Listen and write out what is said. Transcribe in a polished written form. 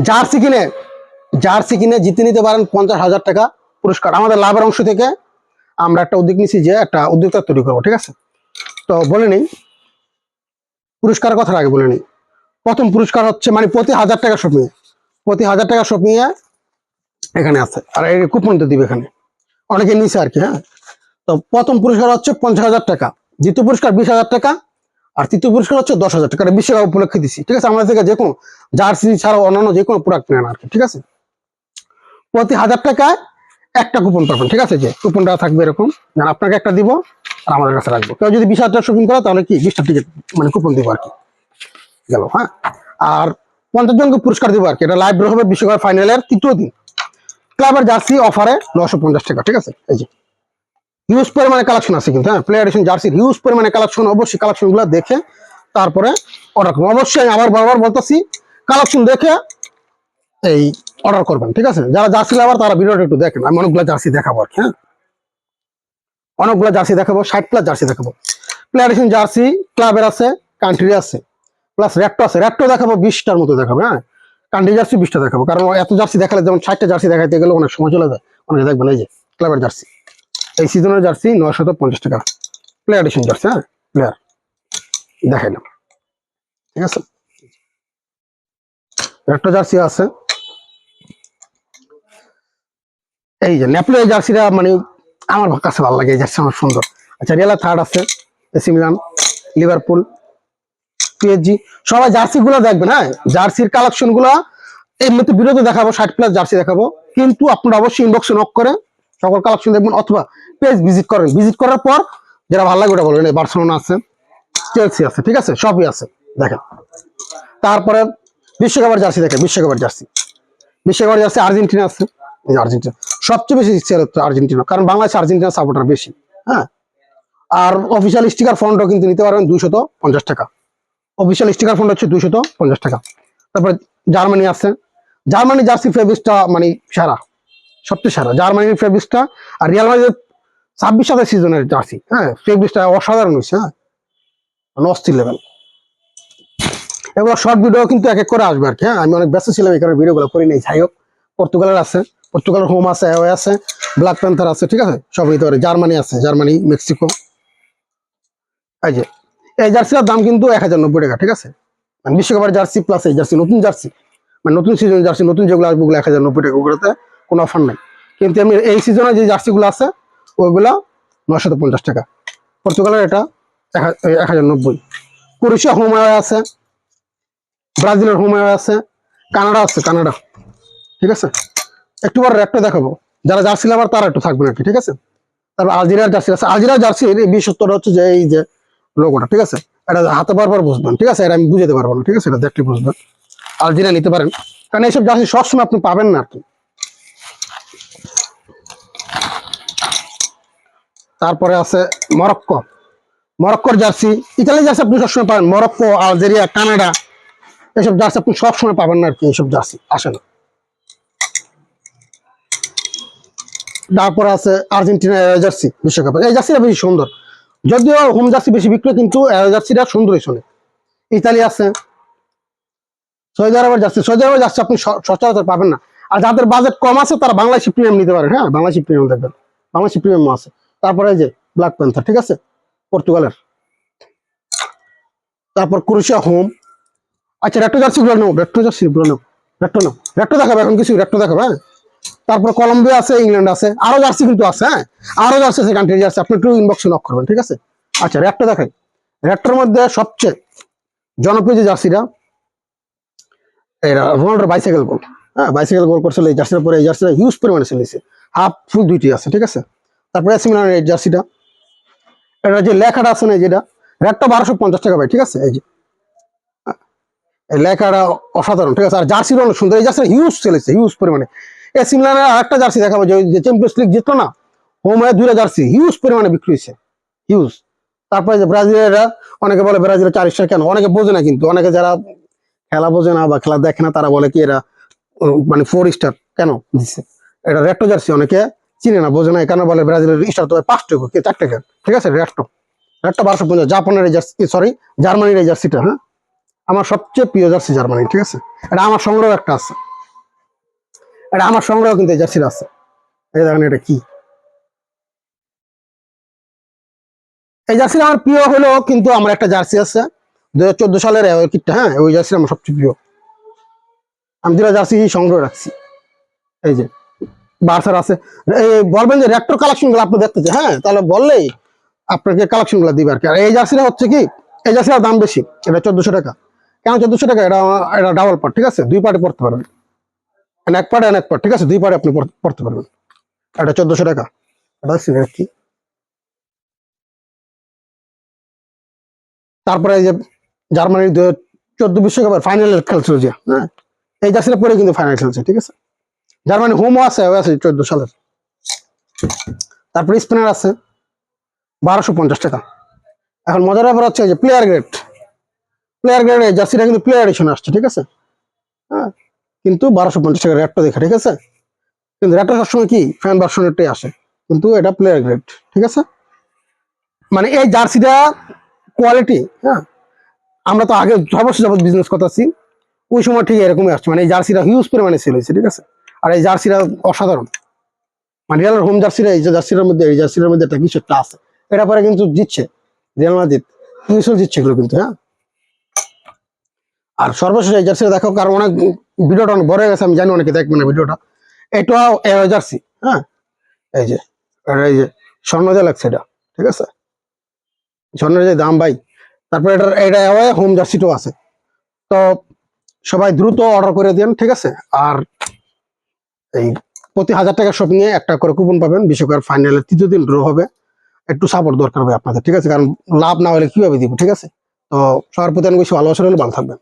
Jersey কিনে জিতে নিতে পারেন 50,000 টাকা পুরস্কার। আমাদের লাভের অংশ থেকে আমরা একটা উদ্যোগ নিচ্ছি যে একটা উদ্যোক্তা তৈরি করবো, ঠিক আছে? তো বলে নেই পুরস্কার কথার আগে বলে নেই। প্রথম পুরস্কার হচ্ছে মানে প্রতি 1000 টাকা শপিং এ এখানে আছে, আর এই কুপন তো দিবে এখানে অনেকে নিচে আর কি। হ্যাঁ, তো প্রথম পুরস্কার হচ্ছে 50,000 টাকা, দ্বিতীয় পুরস্কার 20,000 টাকা, আর তৃতীয় পুরস্কার হচ্ছে 10,000 টাকা। বিশ্বকাপ উপলক্ষে দিচ্ছি, ঠিক আছে? আমাদের থেকে যে কোনো জার্সি ছাড়াও অন্যান্য যে কোনো প্রোডাক্ট নেন আর কি, ঠিক আছে? প্রতি 1000 টাকায় একটা কুপন পাবেন, ঠিক আছে? যে কুপনটা থাকবে এরকম, আপনাকে একটা দিব আর আমাদের কাছে রাখবো। কেউ যদি 20,000 টাকা শপিং করে তাহলে কি 20টা টিকিট মানে কুপন দিব আর কি, গেল। হ্যাঁ, আর 50 জনকে পুরস্কার দিব আর কি। এটা লাইভ ড্র হবে বিশ্বকাপ ফাইনালের তৃতীয় দিন। ক্লাবের জার্সি অফারে 950 টাকা, ঠিক আছে? এই যে হিউজ পরিমাণে কালেকশন আছে কিন্তু। হ্যাঁ, প্লেয়ার এডিশন জার্সির হিউজ পরিমাণে কালেকশন। অবশ্যই কালেকশন গুলো দেখে তারপরে অর্ডার করবেন। অবশ্যই আমি আবার বারবার বলতেছি, কালেকশন দেখে এই অর্ডার করবেন, ঠিক আছে? যারা জার্সি লাভার তারা ভিডিওটা একটু দেখেন। আমি অনেকগুলো জার্সি দেখাবো আর কি। হ্যাঁ, অনেকগুলো জার্সি দেখাবো, 60+ জার্সি দেখাবো। প্লেয়ার এডিশন জার্সি ক্লাবের আছে, কান্ট্রি আছে, প্লাস রেট্রো আছে। রেট্রো দেখাবো 20টার মতো দেখাবো। হ্যাঁ, কান্ট্রি জার্সি 20টা দেখাবো, কারণ এত জার্সি দেখালে যেমন 60টা জার্সি দেখাইতে গেলে অনেক সময় চলে যায়। অনেকে দেখবেন এই যে ক্লাবের জার্সি, এই সিজনের জার্সি 950 টাকা। প্লেয়ার এডিশন জার্সি, হ্যাঁ প্লেয়ার দেখাইলাম, ঠিক আছে? রেট্রো জার্সি আছে, এই যে নেপলে জার্সিটা মানে আমার কাছে ভালো লাগে, এই জার্সি আমার সুন্দর। আচ্ছা, রিয়াল থার্ড আছে, এসি মিলান, লিভারপুল, পিএসজি, সবাই জার্সি গুলো দেখবেন। হ্যাঁ, জার্সির কালেকশন গুলো এমনিতে ভিডিওতে দেখাবো, 60+ জার্সি দেখাবো, কিন্তু আপনারা অবশ্যই ইনবক্সে নক করে সকল কালেকশন দেখবেন, অথবা পেজ ভিজিট করেন। ভিজিট করার পর যেটা ভালো লাগে ওটা বলবেন। বার্সেলোনা আছে, চেলসি আছে, ঠিক আছে? সবই আছে, দেখেন। তারপরে বিশ্বকাপের জার্সি দেখেন, বিশ্বকাপের জার্সি আর্জেন্টিনা আছে। আর্জেন্টিনা সবচেয়ে বেশি সেল হচ্ছে আর্জেন্টিনা, কারণ বাংলাদেশ আর্জেন্টিনা সাপোর্টার বেশি। হ্যাঁ, আর অফিসিয়াল স্টিকার ফন্টও কিন্তু নিতে পারবেন 250 টাকা। অফিসিয়াল স্টিকার ফন্ট হচ্ছে 250 টাকা। তারপরে জার্মানি আছে, জার্মানি জার্সি ফেব্রিক্সটা মানে সেরা, সবচেয়ে সেরা জার্মানির ফেব্রিক্সটা। আর রিয়াল মাদ্রিদের 26 সিজনের জার্সি, হ্যাঁ ফেব্রিক্সটা অসাধারণ হয়েছে। হ্যাঁ, অস্থির লেভেল। এগুলো শর্ট ভিডিও কিন্তু এক এক করে আসবে আর কি। হ্যাঁ, আমি অনেক ব্যস্ত ছিলাম এই কারণে ভিডিওগুলো করি নাই। যাই হোক, পর্তুগালের আছে, পর্তুগালের হোম আছে, অ্যাওয়ে আছে, ব্ল্যাক প্যান্থার আছে, ঠিক আছে? সব নিতে পারে। জার্মানি আছে, জার্মানি, মেক্সিকো। এই যে এই জার্সিটার দাম কিন্তু 1090 টাকা, ঠিক আছে? মানে বিশ্বকাপের জার্সি প্লাস এই জার্সি, নতুন জার্সি মানে নতুন সিজন জার্সি, নতুন যেগুলো আসবে ওগুলো 1090 টাকা। ওগুলোতে কোনো অফার নাই। কিন্তু আমি এই সিজনে যে জার্সিগুলো আছে ওইগুলো 950 টাকা। পর্তুগালের এটা 1090। ক্রোয়েশিয়া হোম অ্যাওয়ে আছে, ব্রাজিলের হোম অ্যাওয়ে আছে, কানাডা আছে, কানাডা, ঠিক আছে? একটু পর রেটটা দেখাবো, যারা জার্সি লাভার তারা একটু থাকবেন আর কি, ঠিক আছে? তারপর আলজেরিয়ার জার্সি আছে। আলজেরিয়ার জার্সির বিশেষত্বটা হচ্ছে যে এই যে লোগোটা, ঠিক আছে? এটা হাতে বারবার বুঝবেন, ঠিক আছে? এটা আমি বুঝাতে পারবো না, ঠিক আছে? এটা দেখলে বুঝবেন। আলজেরিয়া নিতে পারেন, কারণ এইসব জার্সি সবসময় আপনি পাবেন না আর কি। তারপরে আছে মরক্কো, মরক্কোর জার্সি, ইতালি জার্সি আপনি সবসময় পাবেন। মরক্কো, আলজেরিয়া, কানাডা, এসব জার্সি আপনি সবসময় পাবেন না আর কি। এইসব জার্সি আসে না। তারপর আছে আর্জেন্টিনা জার্সি বিশ্বকাপের, এই জার্সিটা বেশি সুন্দর। যদিও হোম জার্সি বেশি বিক্রি, কিন্তু জার্সিটা সুন্দরই শোনে। ইতালি আছে, সৌদি আরবের জার্সি, আপনি সচরাচর পাবেন না। আর যাদের বাজেট কম আছে তারা বাংলাদেশি প্রিমিয়াম নিতে পারেন। হ্যাঁ, বাংলাদেশি প্রিমিয়াম দেখবেন, বাংলাদেশি প্রিমিয়াম আছে। তারপরে এই যে ব্ল্যাক প্যান্থার, ঠিক আছে? পর্তুগালের। তারপর ক্রোয়েশিয়া হোম। আচ্ছা, রেট্রো জার্সি গুলো নেও, রেট্রো দেখাবে এখন কিছু, রেট্রো দেখাবে। হ্যাঁ, তারপর কলম্বিয়া আছে, ইংল্যান্ড আছে, আরো জার্সি কিন্তু আছে। হ্যাঁ, আরো জার্সি আছে, কান্ট্রি জার্সি, আপনি একটু ইনবক্সে নক করবেন, ঠিক আছে? আচ্ছা, রেট্রো দেখাই। রেট্রোর মধ্যে সবচেয়ে জনপ্রিয় যে জার্সিটা, রোনাল্ডোর বাইসাইকেল গোল। হ্যাঁ, বাইসাইকেল গোল করছিল এই জার্সির পরে। এই জার্সিটা হিউজ পরিমাণে চলেছে, হাফ ফুল দুইটি আছে, ঠিক আছে? তারপরে এসি মিলানের এই জার্সিটা, এটা যে লেখাটা আছে না, যেটা রেটটা 1250 টাকা ভাই, ঠিক আছে? এই যে এই লেখাটা অসাধারণ, ঠিক আছে? আর জার্সিটা অনেক সুন্দর। এই জার্সিটা হিউজ চলেছে, হিউজ পরিমাণে। এসি মিলানের আরেকটা জার্সি দেখাবো, যে চ্যাম্পিয়ন্স লিগ জিতলো না, হোম এ 2টা জার্সি হিউজ পরিমাণে বিক্রি হয়েছে, হিউজ। তারপরে যে ব্রাজিলের, অনেকে বলে ব্রাজিলের 4 স্টার কেন, অনেকে বোঝে না কিন্তু। অনেকে যারা খেলা বোঝে না বা খেলা দেখে না তারা বলে কি এরা মানে 4 স্টার কেন দিচ্ছে। এটা রেট্রো জার্সি, অনেকে চিনে না, বোঝে না, এখানে বলে ব্রাজিলের স্টার তো 5 টাকা কি 4 টাকা, ঠিক আছে? রেট্রো 1250। জাপানের এই জার্সি, সরি জার্মানির এই জার্সিটা। হ্যাঁ, আমার সবচেয়ে প্রিয় জার্সি জার্মানি, ঠিক আছে? এটা আমার সংগ্রহ একটা আছে। এটা আমার সংগ্রহ কিন্তু এই জার্সিটা আছে। এই দেখেন এটা কি, এই জার্সিটা আমার প্রিয় হলো, কিন্তু আমার একটা জার্সি আছে 2014 সালের কিটটা, হ্যাঁ ওই জার্সি আমার সবচেয়ে প্রিয়। আমি দুটা জার্সি সংগ্রহ রাখছি। এই যে বার্সার আছে, এই বলবেন যে রেক্টর কালেকশন গুলো আপনি দেখতে চাই, হ্যাঁ তাহলে বললেই আপনাকে কালেকশন গুলো দিবে আর কি। আর এই জার্সিটা হচ্ছে কি, এই জার্সিটার দাম বেশি, এটা 1400 টাকা। কেন 1400 টাকা? এটা ডাবল পার্ট, ঠিক আছে, দুই পার্টে পড়তে পারবেন, এক পার্ট এক পার্ট, ঠিক আছে, দুই পার্টে আপনি পড়তে পারবেন। এটা 1400 টাকা। এটা হচ্ছে কি, তারপরে এই যে জার্মানির 2014 বিশ্বকাপের ফাইনালের খেলছিল যে, হ্যাঁ এই জার্সিটা পরে কিন্তু ফাইনাল খেলছে, ঠিক আছে। জার্মানি হোমও আছে, ও আছে 14 সালের। তারপরে স্পিনার আছে 1250 টাকা। এখন মজার ব্যাপার হচ্ছে যে প্লেয়ার গ্রেড, প্লেয়ার গ্রেড এই জার্সিটা কিন্তু প্লেয়ার এডিশন আসছে, ঠিক আছে, হ্যাঁ কিন্তু 1250 টাকা রেটটা দেখে, ঠিক আছে। কিন্তু রেটটা সবসময় কি ফ্যান ভার্সনেরটাই আসে, কিন্তু এটা প্লেয়ার গ্রেড, ঠিক আছে। মানে এই জার্সিটা কোয়ালিটি, হ্যাঁ আমরা তো আগে 6 বছর যাবত বিজনেস করতেছি, ওই সময় ঠিক এরকমই আসছে, মানে এই জার্সিটা হিউজ পরিমাণে সেল হয়েছে, ঠিক আছে। আর এই জার্সিটা অসাধারণ, মানে রিয়াল হোম জার্সিটা, এই যে জার্সিটার মধ্যে, এই জার্সিটার মধ্যে একটা কিছু একটা আছে। এটা পরে কিন্তু জিতছে রিয়াল মাদ্রিদ, জিতছে এগুলো কিন্তু, হ্যাঁ। আর সর্বশেষ এই জার্সিটা দেখো, কারণ অনেক ভিডিওটা অনেক বড় হয়ে গেছে, আমি জানি অনেকে দেখবে না ভিডিওটা। এটা জার্সি, হ্যাঁ এই যে, আর এই যে স্বর্ণ দিয়ে লাগছে এটা, ঠিক আছে, স্বর্ণের যে দাম ভাই। তারপরে এটা হোম জার্সিটাও আছে। তো সবাই দ্রুত অর্ডার করে দেন, ঠিক আছে। আর এই প্রতি 1000 টাকা শপিং এ একটা করে কুপন পাবেন, বিশ্বকাপ ফাইনালের 3য় দিন ড্র হবে। একটু সাপোর্ট দরকার হবে আপনাদের, ঠিক আছে, কারণ লাভ না হলে কিভাবে দিব, ঠিক আছে। তো সবার প্রতি অনেক বেশি ভালোবাসা হলে ভালো থাকবেন।